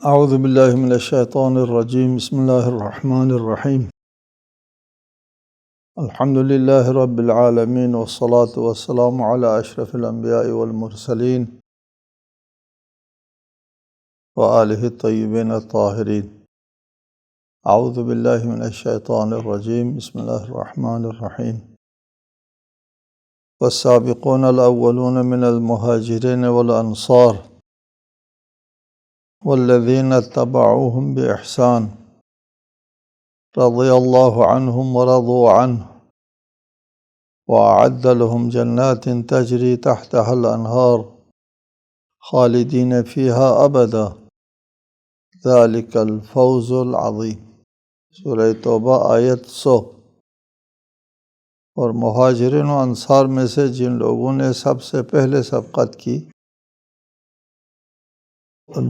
اعوذ باللہ من الشیطان الرجیم بسم اللہ الرحمن الرحیم الحمد للہ رب العالمین والصلاة والسلام علی اشرف الانبیاء والمرسلین وآلہ الطیبین الطاہرین۔ اعوذ باللہ من الشیطان الرجیم بسم اللہ الرحمن الرحیم والسابقون الاولون من المہاجرین والانصار والذین اتبعوهم بإحسان رضی اللہ عنہم ورضوا عنہ وأعد لهم جنات تجری تحتها الأنہار خالدین فیہا ابدا ذلک الفوز العظیم۔ سورہ توبہ آیت 100۔ اور مہاجرین و انصار میں سے جن لوگوں نے سب سے پہلے سبقت کی،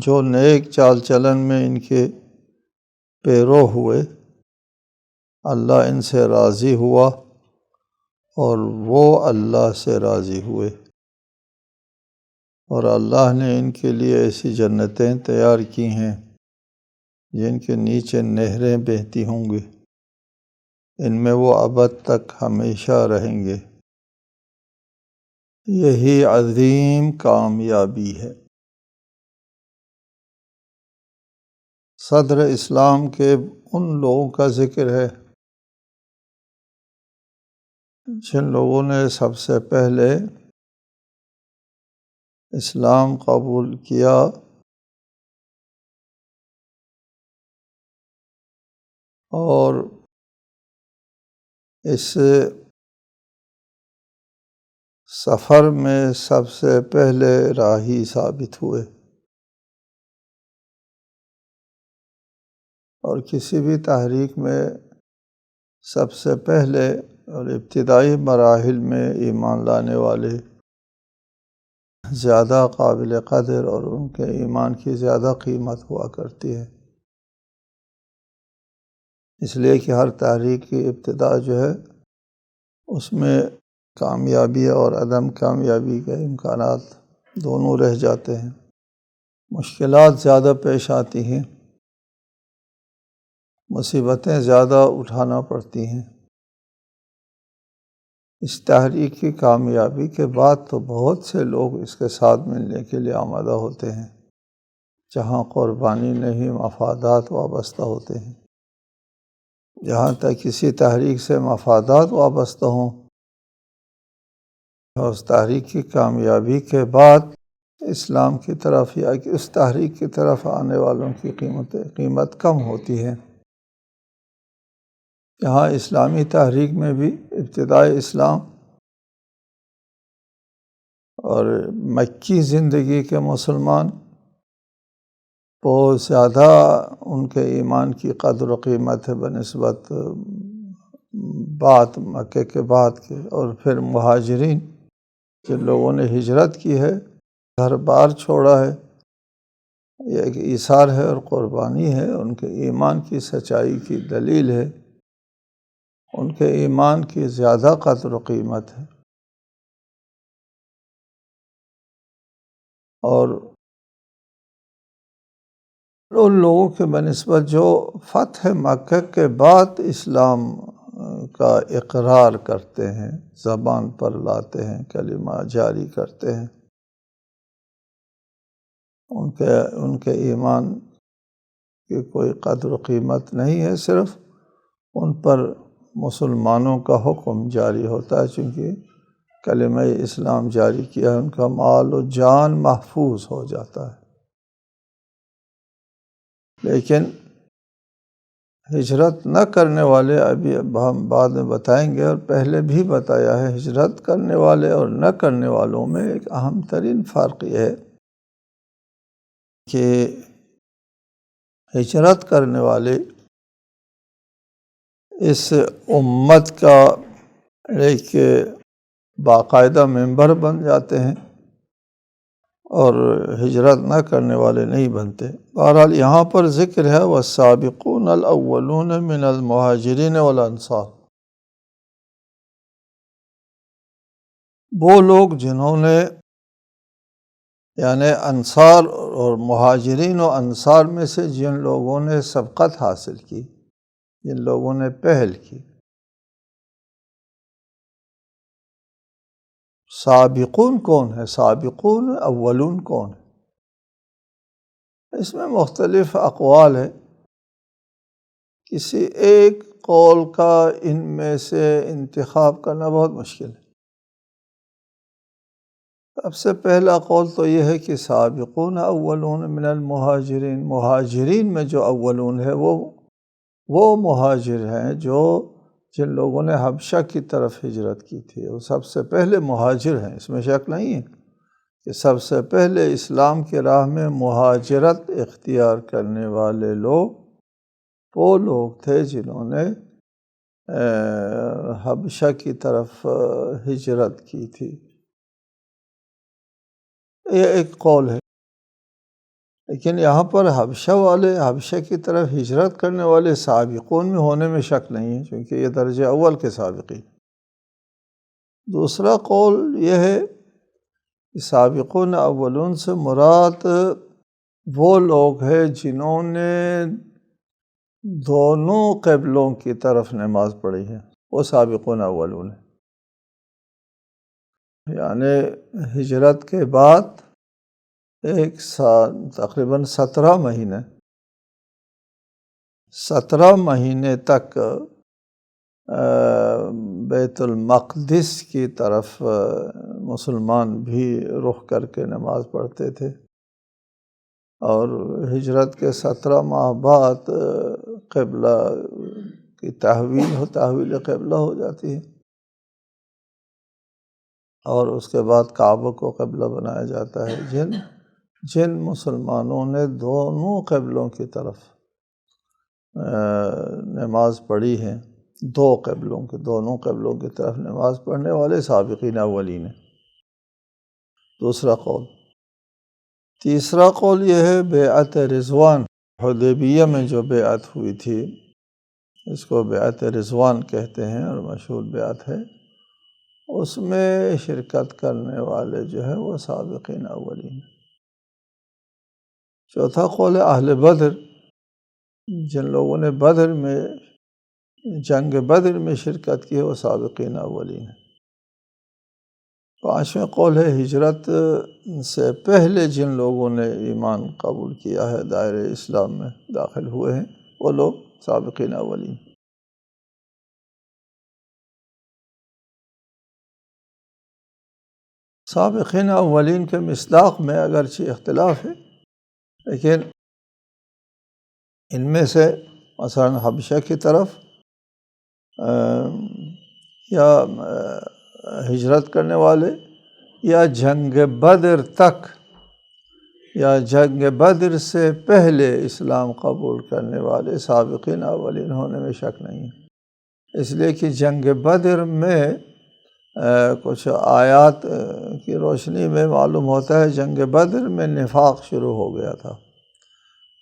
جو نیک چال چلن میں ان کے پیرو ہوئے، اللہ ان سے راضی ہوا اور وہ اللہ سے راضی ہوئے، اور اللہ نے ان کے لیے ایسی جنتیں تیار کی ہیں جن کے نیچے نہریں بہتی ہوں گی، ان میں وہ ابد تک ہمیشہ رہیں گے۔ یہی عظیم کامیابی ہے۔ صدر اسلام کے ان لوگوں کا ذکر ہے جن لوگوں نے سب سے پہلے اسلام قبول کیا اور اس سفر میں سب سے پہلے راہی ثابت ہوئے۔ اور کسی بھی تحریک میں سب سے پہلے اور ابتدائی مراحل میں ایمان لانے والے زیادہ قابل قدر اور ان کے ایمان کی زیادہ قیمت ہوا کرتی ہے، اس لیے کہ ہر تحریک کی ابتدا جو ہے اس میں کامیابی اور عدم کامیابی کے امکانات دونوں رہ جاتے ہیں، مشکلات زیادہ پیش آتی ہیں، مصیبتیں زیادہ اٹھانا پڑتی ہیں۔ اس تحریک کی کامیابی کے بعد تو بہت سے لوگ اس کے ساتھ ملنے کے لیے آمادہ ہوتے ہیں، جہاں قربانی نہیں مفادات وابستہ ہوتے ہیں۔ جہاں تک کسی تحریک سے مفادات وابستہ ہوں، اور اس تحریک کی کامیابی کے بعد اسلام کی طرف یا کہ اس تحریک کی طرف آنے والوں کی قیمت کم ہوتی ہے۔ یہاں اسلامی تحریک میں بھی ابتدائی اسلام اور مکی زندگی کے مسلمان بہت زیادہ ان کے ایمان کی قدر و قیمت ہے بنسبت بعد مکے کے بعد کے۔ اور پھر مہاجرین جن لوگوں نے ہجرت کی ہے، گھر بار چھوڑا ہے، یہ ایک ایثار ہے اور قربانی ہے، ان کے ایمان کی سچائی کی دلیل ہے، ان کے ایمان کی زیادہ قدر و قیمت ہے۔ اور ان لوگوں کے بنسبت جو فتح مکہ کے بعد اسلام کا اقرار کرتے ہیں، زبان پر لاتے ہیں، کلمہ جاری کرتے ہیں، ان کے ایمان کی کوئی قدر و قیمت نہیں ہے، صرف ان پر مسلمانوں کا حکم جاری ہوتا ہے، چونکہ کلمہ اسلام جاری کیا ہے، ان کا مال و جان محفوظ ہو جاتا ہے۔ لیکن ہجرت نہ کرنے والے، ابھی ہم بعد میں بتائیں گے اور پہلے بھی بتایا ہے، ہجرت کرنے والے اور نہ کرنے والوں میں ایک اہم ترین فرق یہ ہے کہ ہجرت کرنے والے اس امت کا ایک باقاعدہ ممبر بن جاتے ہیں اور ہجرت نہ کرنے والے نہیں بنتے۔ بہرحال یہاں پر ذکر ہے والسابقون الاولون من المہاجرین والانصار، وہ لوگ جنہوں نے یعنی انصار اور مہاجرین و انصار میں سے جن لوگوں نے سبقت حاصل کی، جن لوگوں نے پہل کی۔ سابقون کون ہے؟ سابقون اولون کون ہے؟ اس میں مختلف اقوال ہے، کسی ایک قول کا ان میں سے انتخاب کرنا بہت مشکل ہے۔ سب سے پہلا قول تو یہ ہے کہ سابقون اولون من المہاجرین، مہاجرین میں جو اولون ہے وہ مہاجر ہیں جن لوگوں نے حبشہ کی طرف ہجرت کی تھی، وہ سب سے پہلے مہاجر ہیں، اس میں شک نہیں ہے کہ سب سے پہلے اسلام کی راہ میں مہاجرت اختیار کرنے والے لوگ وہ لوگ تھے جنہوں نے حبشہ کی طرف ہجرت کی تھی۔ یہ ایک قول ہے، لیکن یہاں پر حبشہ کی طرف ہجرت کرنے والے سابقون میں ہونے میں شک نہیں ہے، کیونکہ یہ درجہ اول کے سابقین۔ دوسرا قول یہ ہے کہ سابقون اولون سے مراد وہ لوگ ہیں جنہوں نے دونوں قبلوں کی طرف نماز پڑھی ہے، وہ سابقون اولون ہیں۔ یعنی ہجرت کے بعد ایک سال تقریباً 17 مہینے تک بیت المقدس کی طرف مسلمان بھی رخ کر کے نماز پڑھتے تھے، اور ہجرت کے 17 ماہ بعد قبلہ کی تحویل قبلہ ہو جاتی ہے، اور اس کے بعد کعبہ کو قبلہ بنایا جاتا ہے۔ جن مسلمانوں نے دونوں قبلوں کی طرف نماز پڑھی ہے، دونوں قبلوں کی طرف نماز پڑھنے والے سابقین اولین ہیں، دوسرا قول۔ تیسرا قول یہ ہے بیعت رضوان، حدیبیہ میں جو بیعت ہوئی تھی اس کو بیعت رضوان کہتے ہیں اور مشہور بیعت ہے، اس میں شرکت کرنے والے جو ہے وہ سابقین اولین ہیں۔ چوتھا قول اہل بدر، جن لوگوں نے جنگ بدر میں شرکت کی ہے وہ سابقین اولین ہیں۔ پانچویں قول ہے ہجرت سے پہلے جن لوگوں نے ایمان قبول کیا ہے، دائرہ اسلام میں داخل ہوئے ہیں، وہ لوگ سابقین اولین۔ سابقین اولین کے مصداق میں اگرچہ اختلاف ہے، لیکن ان میں سے مثلا حبشہ کی طرف یا ہجرت کرنے والے، یا جنگ بدر تک، یا جنگ بدر سے پہلے اسلام قبول کرنے والے سابقین اولین ہونے میں شک نہیں ہے، اس لیے کہ جنگ بدر میں کچھ آیات کی روشنی میں معلوم ہوتا ہے جنگ بدر میں نفاق شروع ہو گیا تھا۔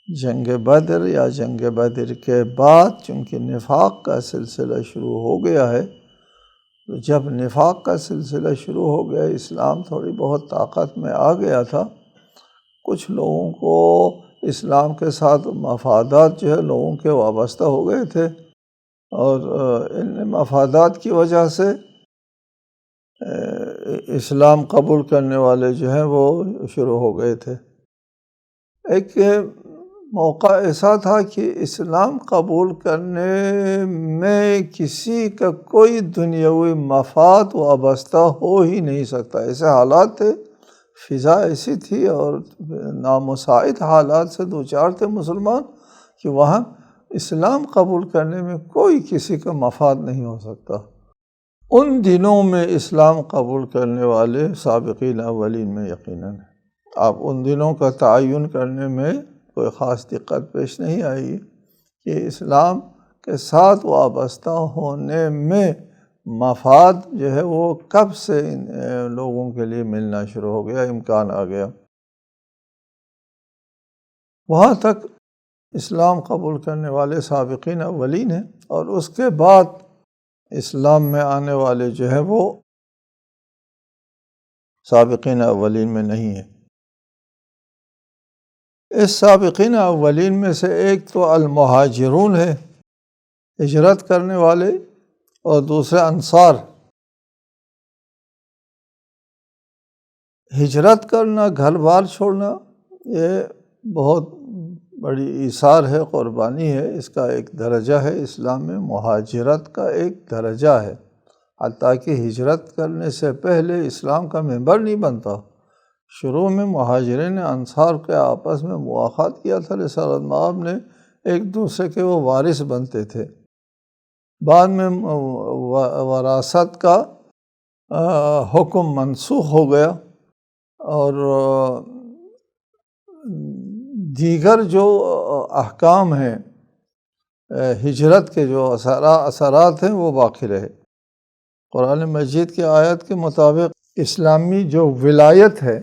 جنگ بدر یا جنگ بدر کے بعد چونکہ نفاق کا سلسلہ شروع ہو گیا ہے، تو جب نفاق کا سلسلہ شروع ہو گیا، اسلام تھوڑی بہت طاقت میں آ گیا تھا، کچھ لوگوں کو اسلام کے ساتھ مفادات جو ہے لوگوں کے وابستہ ہو گئے تھے، اور ان مفادات کی وجہ سے اسلام قبول کرنے والے جو ہیں وہ شروع ہو گئے تھے۔ ایک موقع ایسا تھا کہ اسلام قبول کرنے میں کسی کا کوئی دنیاوی مفاد وابستہ ہو ہی نہیں سکتا، ایسے حالات تھے، فضا ایسی تھی اور نامساعد حالات سے دوچار تھے مسلمان کہ وہاں اسلام قبول کرنے میں کوئی کسی کا مفاد نہیں ہو سکتا۔ ان دنوں میں اسلام قبول کرنے والے سابقین اولین میں یقیناً ہے۔ اب ان دنوں کا تعین کرنے میں کوئی خاص دقت پیش نہیں آئی کہ اسلام کے ساتھ وابستہ ہونے میں مفاد جو ہے وہ کب سے لوگوں کے لیے ملنا شروع ہو گیا، امکان آ گیا۔ وہاں تک اسلام قبول کرنے والے سابقین اولین ہیں، اور اس کے بعد اسلام میں آنے والے جو ہیں وہ سابقین اولین میں نہیں ہیں۔ اس سابقین اولین میں سے ایک تو المہاجرون ہے، ہجرت کرنے والے، اور دوسرے انصار۔ ہجرت کرنا، گھر بار چھوڑنا، یہ بہت بڑی ایثار ہے، قربانی ہے۔ اس کا ایک درجہ ہے اسلام میں، مہاجرت کا ایک درجہ ہے۔ حتیٰ کہ ہجرت کرنے سے پہلے اسلام کا ممبر نہیں بنتا۔ شروع میں مہاجرین انصار کے آپس میں مواخات کیا تھا، رسالت مآب نے، ایک دوسرے کے وہ وارث بنتے تھے۔ بعد میں وراثت کا حکم منسوخ ہو گیا، اور دیگر جو احکام ہیں، ہجرت کے جو اثرات ہیں، وہ باقی رہے۔ قرآن مجید کی آیت کے مطابق اسلامی جو ولایت ہے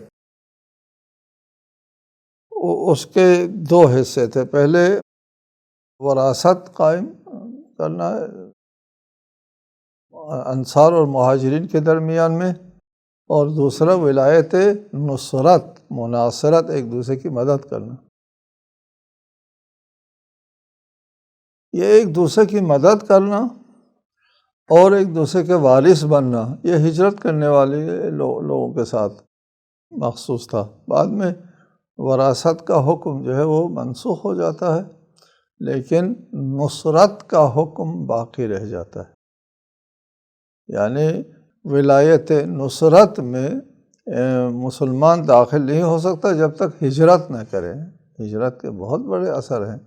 اس کے دو حصے تھے۔ پہلے وراثت قائم کرنا ہے انصار اور مہاجرین کے درمیان میں، اور دوسرا ولایت نصرت، مناصرت، ایک دوسرے کی مدد کرنا۔ یہ ایک دوسرے کی مدد کرنا اور ایک دوسرے کے وارث بننا، یہ ہجرت کرنے والے لوگوں کے ساتھ مخصوص تھا۔ بعد میں وراثت کا حکم جو ہے وہ منسوخ ہو جاتا ہے، لیکن نصرت کا حکم باقی رہ جاتا ہے۔ یعنی ولایت نصرت میں مسلمان داخل نہیں ہو سکتا جب تک ہجرت نہ کرے۔ ہجرت کے بہت بڑے اثر ہیں۔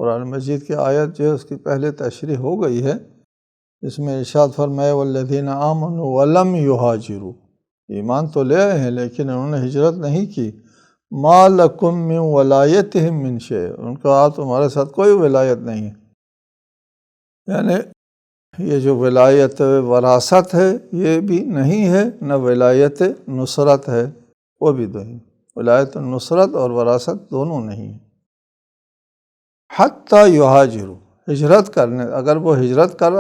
قرآن مجید کی آیت جو ہے اس کی پہلے تشریح ہو گئی ہے، اس میں ارشاد فرمایا والذین آمنوا ولم یہاجروا، ایمان تو لے آئے ہیں لیکن انہوں نے ہجرت نہیں کی۔ ما لکم من ولایتہم من شیء، ان کا تمہارے ساتھ کوئی ولایت نہیں ہے۔ یعنی یہ جو ولایت وراثت ہے یہ بھی نہیں ہے، نہ ولایت نصرت ہے، وہ بھی نہیں۔ ولایت نصرت اور وراثت دونوں نہیں ہیں۔ حتیٰ یہاجروا، ہجرت کرنے، اگر وہ ہجرت کر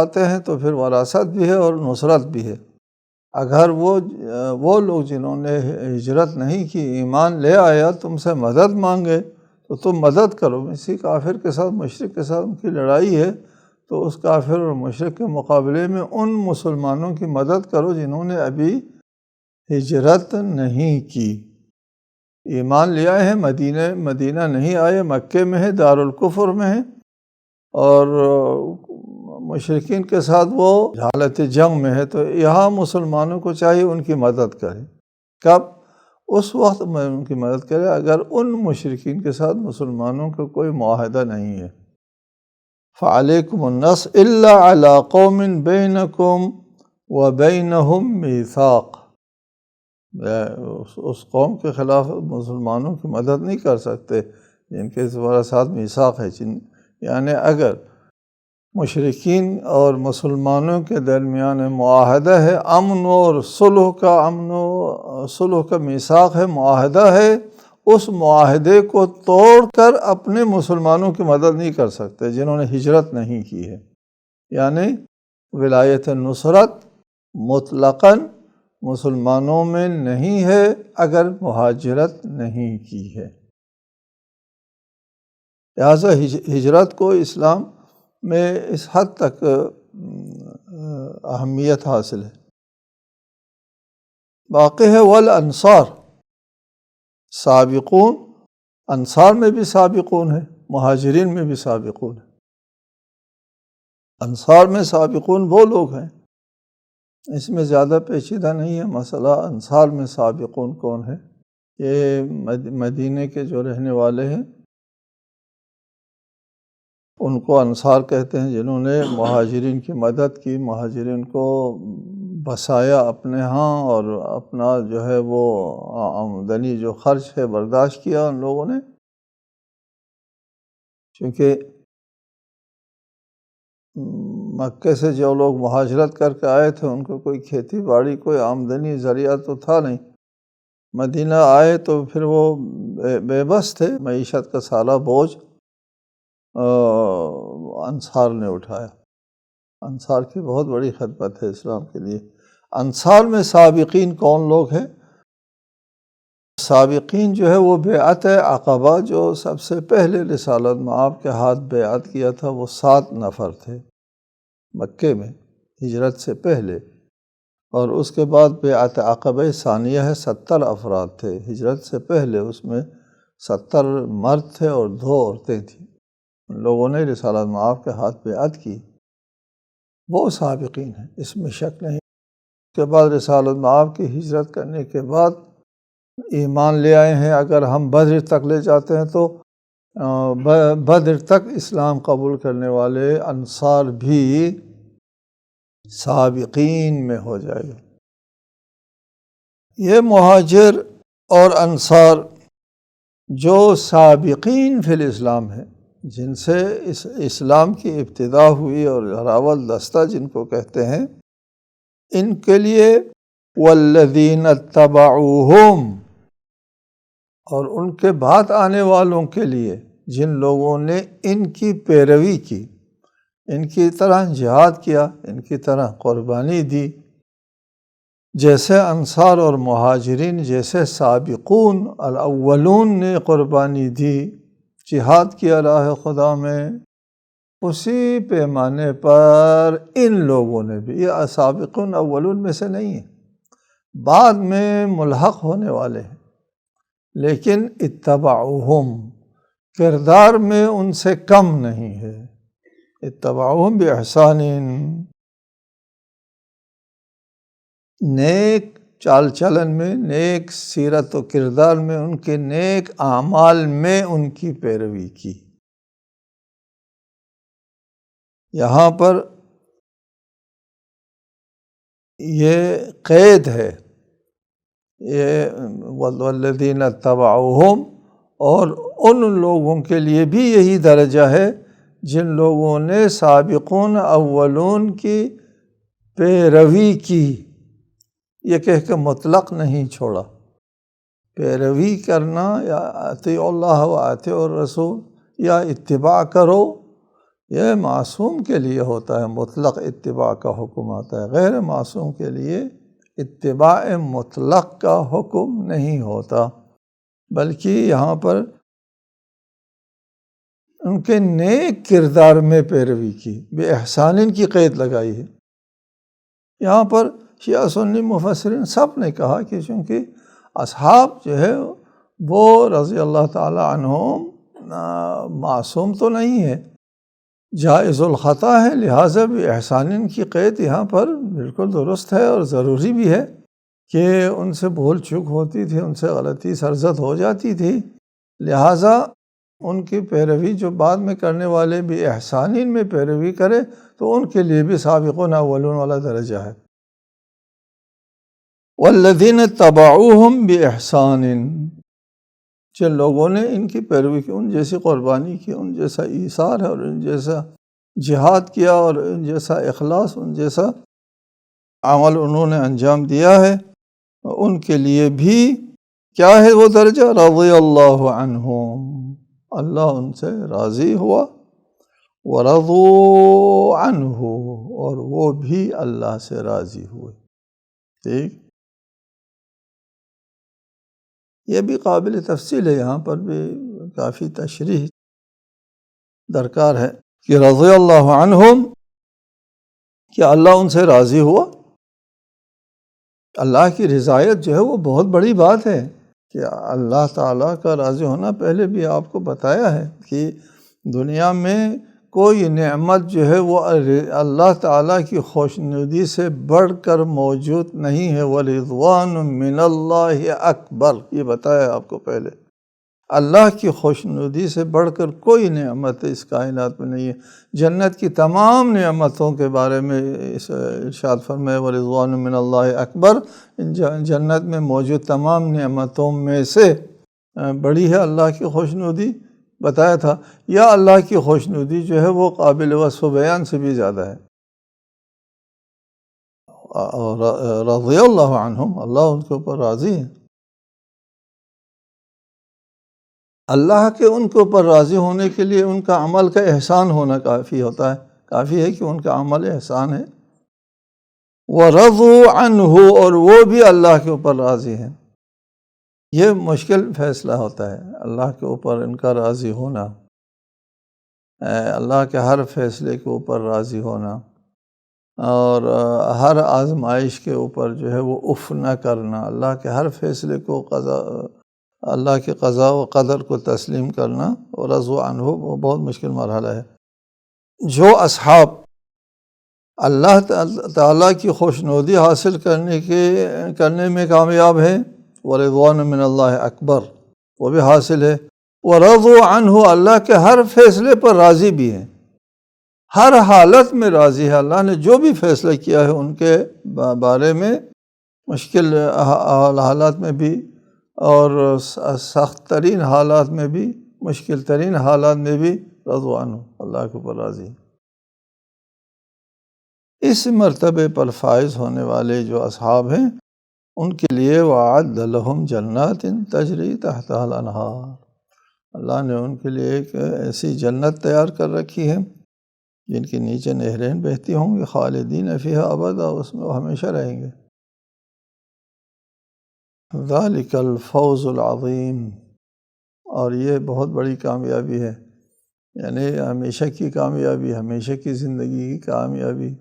آتے ہیں تو پھر وراثت بھی ہے اور نصرت بھی ہے۔ اگر وہ لوگ جنہوں نے ہجرت نہیں کی، ایمان لے آیا، تم سے مدد مانگے تو تم مدد کرو۔ اسی کافر کے ساتھ، مشرک کے ساتھ ان کی لڑائی ہے، تو اس کافر اور مشرک کے مقابلے میں ان مسلمانوں کی مدد کرو جنہوں نے ابھی ہجرت نہیں کی۔ ایمان لے آئے ہیں، مدینہ نہیں آئے، مکے میں ہے، دارالکفر میں ہے، اور مشرکین کے ساتھ وہ حالت جنگ میں ہے، تو یہاں مسلمانوں کو چاہیے ان کی مدد کرے۔ کب؟ اس وقت میں ان کی مدد کرے اگر ان مشرکین کے ساتھ مسلمانوں کا کوئی معاہدہ نہیں ہے۔ فَعَلَيْكُمُ النَّصْرُ إِلَّا عَلَىٰ قَوْمٍ بَيْنَكُمْ وَبَيْنَهُمْ مِيثَاقٌ، اس قوم کے خلاف مسلمانوں کی مدد نہیں کر سکتے جن کے تمہارے ساتھ میثاق ہے۔ یعنی اگر مشرکین اور مسلمانوں کے درمیان معاہدہ ہے، امن اور صلح کا میثاق ہے، معاہدہ ہے، اس معاہدے کو توڑ کر اپنے مسلمانوں کی مدد نہیں کر سکتے جنہوں نے ہجرت نہیں کی ہے۔ یعنی ولایت نصرت مطلقاً مسلمانوں میں نہیں ہے اگر مہاجرت نہیں کی ہے۔ لہٰذا ہجرت کو اسلام میں اس حد تک اہمیت حاصل ہے۔ باقی ہے والانصار، سابقون، انصار میں بھی سابقون ہے، مہاجرین میں بھی سابقون ہے۔ انصار میں سابقون وہ لوگ ہیں، اس میں زیادہ پیچیدہ نہیں ہے مسئلہ انصار میں سابقون کون ہے۔ یہ مدینے کے جو رہنے والے ہیں ان کو انصار کہتے ہیں، جنہوں نے مہاجرین کی مدد کی، مہاجرین کو بسایا اپنے ہاں، اور اپنا جو ہے وہ آمدنی جو خرچ ہے برداشت کیا ان لوگوں نے۔ چونکہ مکے سے جو لوگ مہاجرت کر کے آئے تھے ان کو کوئی کھیتی باڑی، کوئی آمدنی ذریعہ تو تھا نہیں، مدینہ آئے تو پھر وہ بے بس تھے، معیشت کا سارا بوجھ انصار نے اٹھایا۔ انصار کی بہت بڑی خدمت ہے اسلام کے لیے۔ انصار میں سابقین کون لوگ ہیں؟ سابقین جو ہے وہ بیعت عقبہ جو سب سے پہلے رسالت مآب کے ہاتھ بیعت کیا تھا وہ 7 نفر تھے مکے میں ہجرت سے پہلے، اور اس کے بعد بیعت عقبہ ثانیہ ہے 70 افراد تھے ہجرت سے پہلے، اس میں 70 مرد تھے اور 2 عورتیں تھیں، ان لوگوں نے رسالت مآب کے ہاتھ بیعت کی، وہ سابقین ہیں، اس میں شک نہیں۔ اس کے بعد رسالت مآب کی ہجرت کرنے کے بعد ایمان لے آئے ہیں، اگر ہم بدر تک لے جاتے ہیں تو بدر تک اسلام قبول کرنے والے انصار بھی سابقین میں ہو جائے گا۔ یہ مہاجر اور انصار جو سابقین فی الاسلام ہیں، جن سے اسلام کی ابتدا ہوئی اور راول دستہ جن کو کہتے ہیں، ان کے لیے والذین اتبعوہم، اور ان کے بعد آنے والوں کے لیے جن لوگوں نے ان کی پیروی کی، ان کی طرح جہاد کیا، ان کی طرح قربانی دی، جیسے انصار اور مہاجرین، جیسے سابقون الاولون نے قربانی دی، جہاد کیا راہ خدا میں، اسی پیمانے پر ان لوگوں نے بھی، یہ سابقون اولون میں سے نہیں ہیں، بعد میں ملحق ہونے والے ہیں، لیکن اتبعوہم کردار میں ان سے کم نہیں ہے، اتبعوہم باحسان، نیک چال چلن میں، نیک سیرت و کردار میں، ان کے نیک اعمال میں ان کی پیروی کی۔ یہاں پر یہ قید ہے، یہ والذین اتبعوہم، اور ان لوگوں کے لیے بھی یہی درجہ ہے جن لوگوں نے سابقون اولون کی پیروی کی، یہ کہہ کہ مطلق نہیں چھوڑا، پیروی کرنا یا اطیعوا اللہ و اطیعوا الرسول یا اتباع کرو، یہ معصوم کے لیے ہوتا ہے، مطلق اتباع کا حکم آتا ہے، غیر معصوم کے لیے اتباع مطلق کا حکم نہیں ہوتا، بلکہ یہاں پر ان کے نیک کردار میں پیروی کی، بے احسان کی قید لگائی ہے۔ یہاں پر شیعہ سنی مفسرین سب نے کہا کہ چونکہ اصحاب جو ہے وہ رضی اللہ تعالی عنہم معصوم تو نہیں ہے، جائز الخطا ہے، لہٰذا بے احسان کی قید یہاں پر بالکل درست ہے اور ضروری بھی ہے کہ ان سے بھول چوک ہوتی تھی، ان سے غلطی سرزد ہو جاتی تھی، لہٰذا ان کی پیروی جو بعد میں کرنے والے بھی احسانین میں پیروی کرے تو ان کے لیے بھی سابقون اولون والا درجہ ہے۔ والذین اتبعوہم باحسان، جن لوگوں نے ان کی پیروی کی، ان جیسی قربانی کی، ان جیسا ایثار ہے اور ان جیسا جہاد کیا اور ان جیسا اخلاص، ان جیسا عمل انہوں نے انجام دیا ہے، ان کے لیے بھی کیا ہے وہ درجہ؟ رضی اللہ عنہم، اللہ ان سے راضی ہوا، ورضوا عنہ، اور وہ بھی اللہ سے راضی ہوئے۔ ٹھیک، یہ بھی قابل تفصیل ہے، یہاں پر بھی کافی تشریح درکار ہے کہ رضی اللہ عنہم، کہ اللہ ان سے راضی ہوا۔ اللہ کی رضایت جو ہے وہ بہت بڑی بات ہے، کہ اللہ تعالیٰ کا راضی ہونا پہلے بھی آپ کو بتایا ہے کہ دنیا میں کوئی نعمت جو ہے وہ اللہ تعالیٰ کی خوشنودی سے بڑھ کر موجود نہیں ہے، وَرِضْوَانٌ مِّنَ اللَّهِ اکبر، یہ بتایا آپ کو پہلے، اللہ کی خوشنودی سے بڑھ کر کوئی نعمت اس کائنات میں نہیں ہے۔ جنت کی تمام نعمتوں کے بارے میں ارشاد فرمائے وَرِضْوَانٌ مِّنَ اللَّهِ اکبر، جنت میں موجود تمام نعمتوں میں سے بڑی ہے اللہ کی خوشنودی، بتایا تھا، یا اللہ کی خوشنودی جو ہے وہ قابل وصف و بیان سے بھی زیادہ ہے۔ رضی اللہ عنہم، اللہ ان کے اوپر راضی ہے۔ اللہ کے ان کے اوپر راضی ہونے کے لیے ان کا عمل کا احسان ہونا کافی ہوتا ہے، کافی ہے کہ ان کا عمل احسان ہے۔ وَرَضُوا عَنْهُ، اور وہ بھی اللہ کے اوپر راضی ہیں۔ یہ مشکل فیصلہ ہوتا ہے، اللہ کے اوپر ان کا راضی ہونا، اللہ کے ہر فیصلے کے اوپر راضی ہونا، اور ہر آزمائش کے اوپر جو ہے وہ اف نہ کرنا، اللہ کے ہر فیصلے کو اللہ کے قضاء و قدر کو تسلیم کرنا اور رضوا عنہ، وہ بہت مشکل مرحلہ ہے۔ جو اصحاب اللہ تعالیٰ کی خوشنودی حاصل کرنے میں کامیاب ہیں، ورضوان من اللہ اکبر، وہ بھی حاصل ہے، ورضوا عنہ، اللہ کے ہر فیصلے پر راضی بھی ہیں، ہر حالت میں راضی ہے، اللہ نے جو بھی فیصلہ کیا ہے ان کے بارے میں، مشکل حالات میں بھی اور سخت ترین حالات میں بھی، مشکل ترین حالات میں بھی رضوا عنہ، اللہ کے اوپر راضی ہے۔ اس مرتبے پر فائز ہونے والے جو اصحاب ہیں ان کے لیے وَأَعَدَّ لَهُمْ جَنَّاتٍ تَجْرِي تَحْتَهَا الْأَنْهَارُ، اللہ نے ان کے لیے ایک ایسی جنت تیار کر رکھی ہے جن کے نیچے نہریں بہتی ہوں گی، خالدین فیہا ابدا، اس میں وہ ہمیشہ رہیں گے۔ ذَلِكَ الْفَوْزُ الْعَظِيمُ، اور یہ بہت بڑی کامیابی ہے، یعنی ہمیشہ کی کامیابی، ہمیشہ کی زندگی کی کامیابی،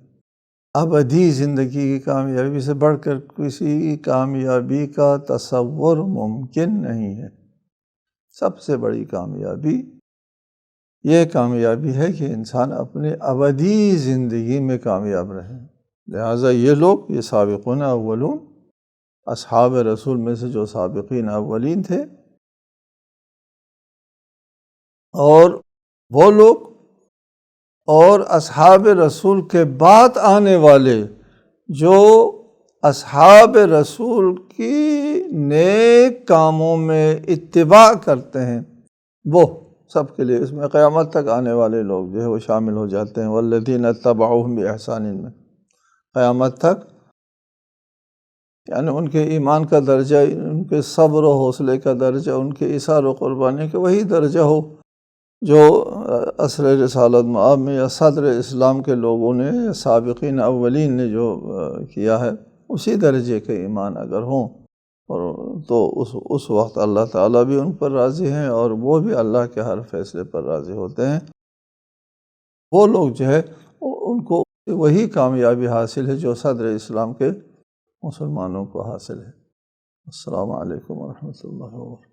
ابدی زندگی کی کامیابی سے بڑھ کر کسی کامیابی کا تصور ممکن نہیں ہے۔ سب سے بڑی کامیابی یہ کامیابی ہے کہ انسان اپنے ابدی زندگی میں کامیاب رہے، لہٰذا یہ لوگ، یہ سابقون اولون، اصحاب رسول میں سے جو سابقین اولین تھے، اور وہ لوگ اور اصحاب رسول کے بعد آنے والے جو اصحاب رسول کی نیک کاموں میں اتباع کرتے ہیں، وہ سب کے لیے، اس میں قیامت تک آنے والے لوگ جو ہے وہ شامل ہو جاتے ہیں، والذین اتبعوہم بإحسان میں، قیامت تک، یعنی ان کے ایمان کا درجہ، ان کے صبر و حوصلے کا درجہ، ان کے ایثار و قربانی کا وہی درجہ ہو جو عصر رسالت مآب میں یا صدر اسلام کے لوگوں نے، سابقین اولین نے جو کیا ہے، اسی درجے کے ایمان اگر ہوں، اور تو اس وقت اللہ تعالیٰ بھی ان پر راضی ہیں، اور وہ بھی اللہ کے ہر فیصلے پر راضی ہوتے ہیں۔ وہ لوگ جو ہے ان کو وہی کامیابی حاصل ہے جو صدر اسلام کے مسلمانوں کو حاصل ہے۔ السلام علیکم ورحمۃ اللہ وبرکاتہ۔